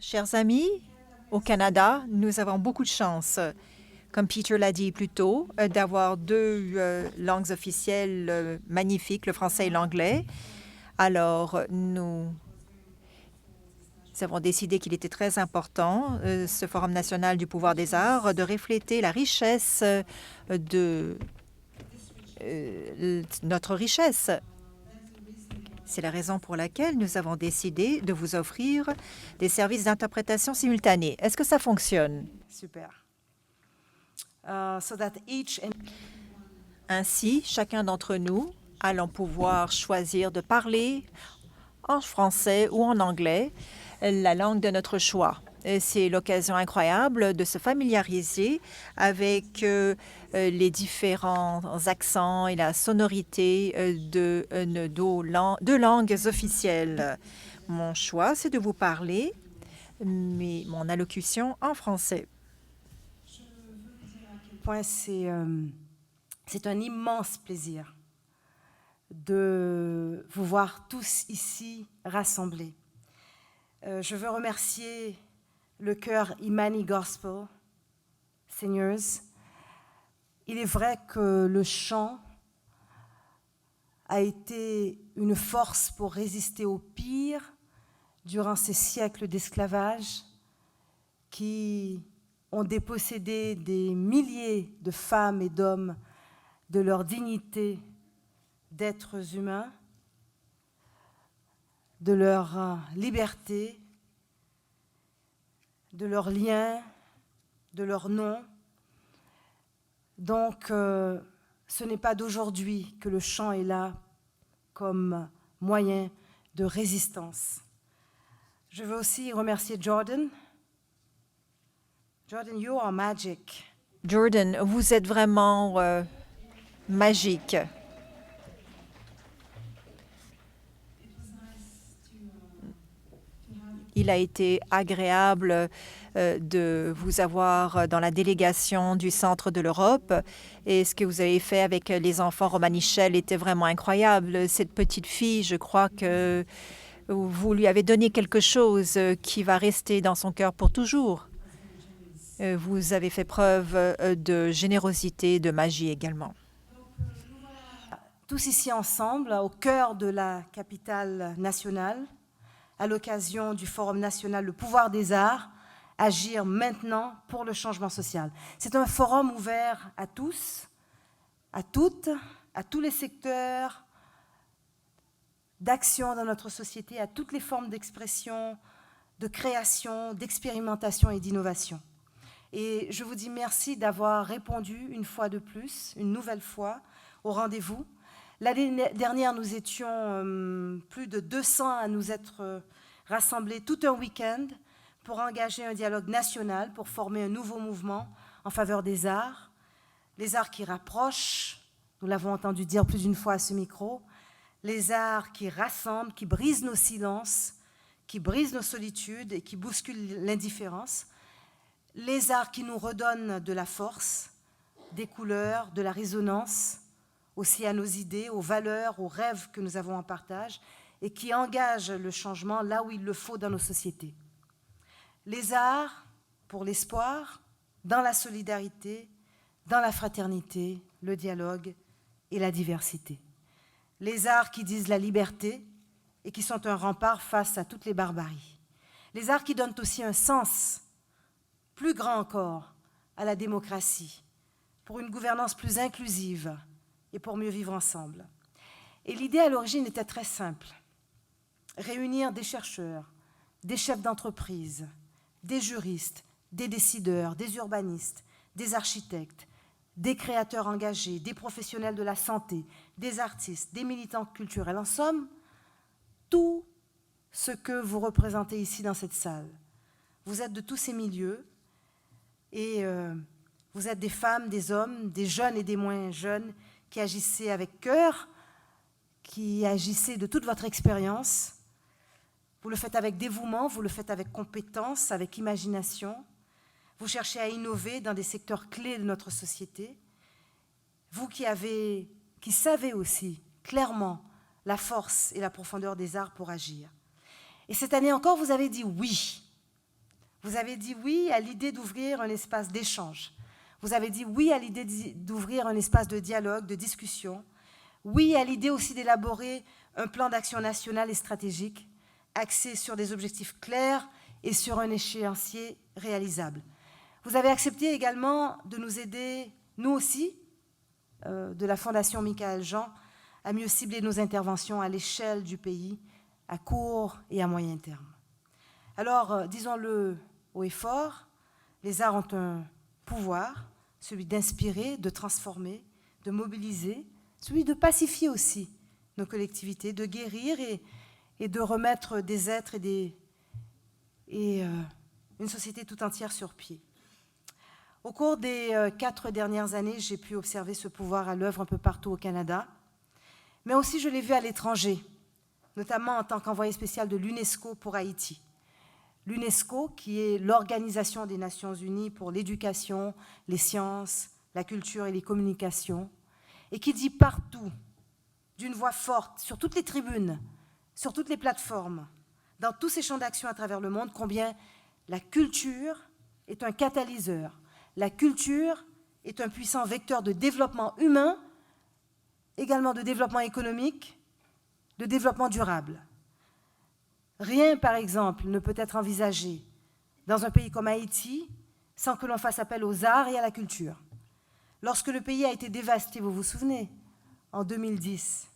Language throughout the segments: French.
Chers amis, au Canada, nous avons beaucoup de chance, comme Peter l'a dit plus tôt, d'avoir deux langues officielles magnifiques, le français et l'anglais. Alors, nous avons décidé qu'il était très important, ce Forum national du pouvoir des arts, de refléter la richesse de notre richesse. C'est la raison pour laquelle nous avons décidé de vous offrir des services d'interprétation simultanée. Est-ce que ça fonctionne? Super. Ainsi, chacun d'entre nous allons pouvoir choisir de parler en français ou en anglais, la langue de notre choix. C'est l'occasion incroyable de se familiariser avec les différents accents et la sonorité de deux langues officielles. Mon choix, c'est de vous parler, mais mon allocution en français. C'est un immense plaisir de vous voir tous ici rassemblés. Je veux remercier le chœur Imani Gospel Singers. Il est vrai que le chant a été une force pour résister au pire durant ces siècles d'esclavage qui ont dépossédé des milliers de femmes et d'hommes de leur dignité d'êtres humains, de leur liberté, de leurs liens, de leur nom. Donc, ce n'est pas d'aujourd'hui que le chant est là comme moyen de résistance. Je veux aussi remercier Jordan. Jordan, you are magic. Jordan, vous êtes vraiment magique. Il a été agréable de vous avoir dans la délégation du Centre de l'Europe et ce que vous avez fait avec les enfants Romanichel était vraiment incroyable. Cette petite fille, je crois que vous lui avez donné quelque chose qui va rester dans son cœur pour toujours. Vous avez fait preuve de générosité, de magie également. Tous ici ensemble, au cœur de la capitale nationale, à l'occasion du Forum national Le pouvoir des arts, agir maintenant pour le changement social. C'est un forum ouvert à tous, à toutes, à tous les secteurs d'action dans notre société, à toutes les formes d'expression, de création, d'expérimentation et d'innovation. Et je vous dis merci d'avoir répondu une fois de plus, une nouvelle fois, au rendez-vous. L'année dernière, nous étions plus de 200 à nous être rassemblés tout un week-end pour engager un dialogue national, pour former un nouveau mouvement en faveur des arts. Les arts qui rapprochent, nous l'avons entendu dire plus d'une fois à ce micro, les arts qui rassemblent, qui brisent nos silences, qui brisent nos solitudes et qui bousculent l'indifférence. Les arts qui nous redonnent de la force, des couleurs, de la résonance, aussi à nos idées, aux valeurs, aux rêves que nous avons en partage et qui engagent le changement là où il le faut dans nos sociétés. Les arts pour l'espoir, dans la solidarité, dans la fraternité, le dialogue et la diversité. Les arts qui disent la liberté et qui sont un rempart face à toutes les barbaries. Les arts qui donnent aussi un sens plus grand encore à la démocratie, pour une gouvernance plus inclusive et pour mieux vivre ensemble. Et l'idée à l'origine était très simple. Réunir des chercheurs, des chefs d'entreprise, des juristes, des décideurs, des urbanistes, des architectes, des créateurs engagés, des professionnels de la santé, des artistes, des militants culturels. En somme, tout ce que vous représentez ici dans cette salle. Vous êtes de tous ces milieux et vous êtes des femmes, des hommes, des jeunes et des moins jeunes qui agissez avec cœur, qui agissez de toute votre expérience. Vous le faites avec dévouement, vous le faites avec compétence, avec imagination. Vous cherchez à innover dans des secteurs clés de notre société. Vous qui savez aussi clairement la force et la profondeur des arts pour agir. Et cette année encore, vous avez dit oui. Vous avez dit oui à l'idée d'ouvrir un espace d'échange. Vous avez dit oui à l'idée d'ouvrir un espace de dialogue, de discussion. Oui à l'idée aussi d'élaborer un plan d'action national et stratégique axé sur des objectifs clairs et sur un échéancier réalisable. Vous avez accepté également de nous aider, nous aussi, de la Fondation Michaël Jean, à mieux cibler nos interventions à l'échelle du pays, à court et à moyen terme. Alors, disons-le haut et fort, les arts ont un pouvoir, celui d'inspirer, de transformer, de mobiliser, celui de pacifier aussi nos collectivités, de guérir et de remettre des êtres et une société tout entière sur pied. Au cours des 4 dernières années, j'ai pu observer ce pouvoir à l'œuvre un peu partout au Canada, mais aussi je l'ai vu à l'étranger, notamment en tant qu'envoyé spécial de l'UNESCO pour Haïti. L'UNESCO, qui est l'Organisation des Nations Unies pour l'éducation, les sciences, la culture et les communications, et qui dit partout, d'une voix forte, sur toutes les tribunes, sur toutes les plateformes, dans tous ces champs d'action à travers le monde, combien la culture est un catalyseur. La culture est un puissant vecteur de développement humain, également de développement économique, de développement durable. Rien, par exemple, ne peut être envisagé dans un pays comme Haïti sans que l'on fasse appel aux arts et à la culture. Lorsque le pays a été dévasté, vous vous souvenez, en 2010,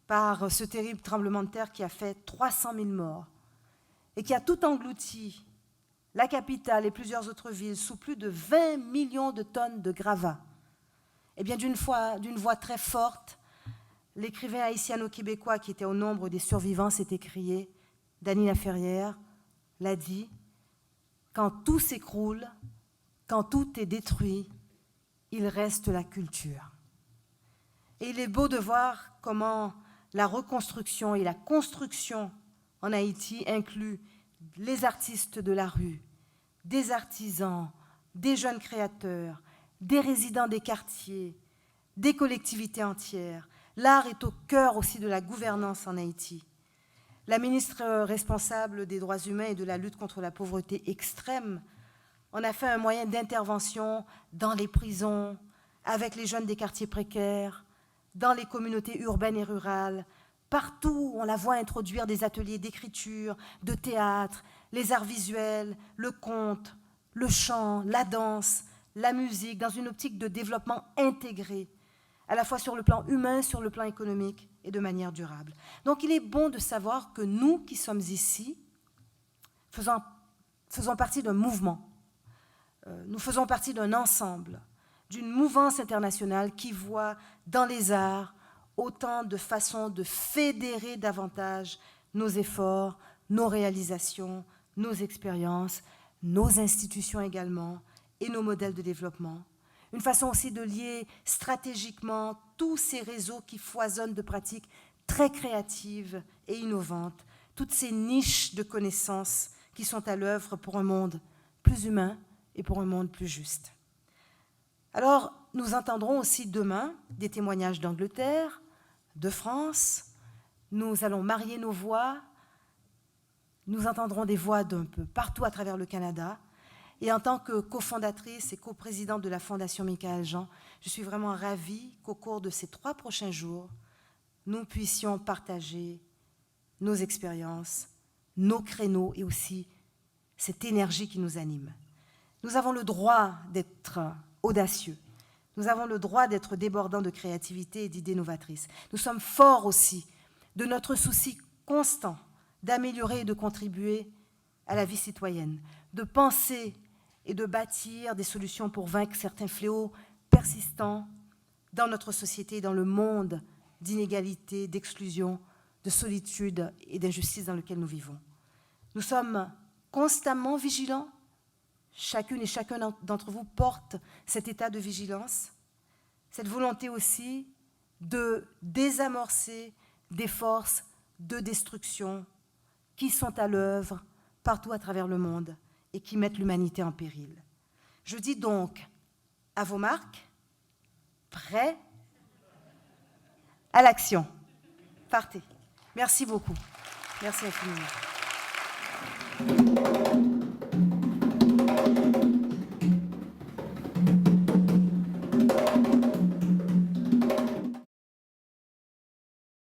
par ce terrible tremblement de terre qui a fait 300 000 morts et qui a tout englouti, la capitale et plusieurs autres villes, sous plus de 20 millions de tonnes de gravats. Eh bien, d'une voix très forte, l'écrivain haïtiano-québécois qui était au nombre des survivants s'est écrié, Dany Laferrière l'a dit, quand tout s'écroule, quand tout est détruit, il reste la culture. Et il est beau de voir comment la reconstruction et la construction en Haïti inclut les artistes de la rue, des artisans, des jeunes créateurs, des résidents des quartiers, des collectivités entières. L'art est au cœur aussi de la gouvernance en Haïti. La ministre responsable des droits humains et de la lutte contre la pauvreté extrême en a fait un moyen d'intervention dans les prisons, avec les jeunes des quartiers précaires, dans les communautés urbaines et rurales. Partout, on la voit introduire des ateliers d'écriture, de théâtre, les arts visuels, le conte, le chant, la danse, la musique, dans une optique de développement intégré, à la fois sur le plan humain, sur le plan économique et de manière durable. Donc il est bon de savoir que nous qui sommes ici, faisons partie d'un mouvement, nous faisons partie d'un ensemble, d'une mouvance internationale qui voit dans les arts autant de façons de fédérer davantage nos efforts, nos réalisations, nos expériences, nos institutions également et nos modèles de développement. Une façon aussi de lier stratégiquement tous ces réseaux qui foisonnent de pratiques très créatives et innovantes, toutes ces niches de connaissances qui sont à l'œuvre pour un monde plus humain et pour un monde plus juste. Alors, nous entendrons aussi demain des témoignages d'Angleterre, de France. Nous allons marier nos voix. Nous entendrons des voix d'un peu partout à travers le Canada. Et en tant que cofondatrice et coprésidente de la Fondation Michaël Jean, je suis vraiment ravie qu'au cours de ces 3 prochains jours, nous puissions partager nos expériences, nos créneaux et aussi cette énergie qui nous anime. Nous avons le droit d'être audacieux. Nous avons le droit d'être débordants de créativité et d'idées novatrices. Nous sommes forts aussi de notre souci constant d'améliorer et de contribuer à la vie citoyenne, de penser et de bâtir des solutions pour vaincre certains fléaux persistants dans notre société, dans le monde d'inégalité, d'exclusion, de solitude et d'injustice dans lequel nous vivons. Nous sommes constamment vigilants. Chacune et chacun d'entre vous porte cet état de vigilance, cette volonté aussi de désamorcer des forces de destruction qui sont à l'œuvre partout à travers le monde et qui mettent l'humanité en péril. Je dis donc à vos marques, prêts à l'action. Partez. Merci beaucoup. Merci infiniment.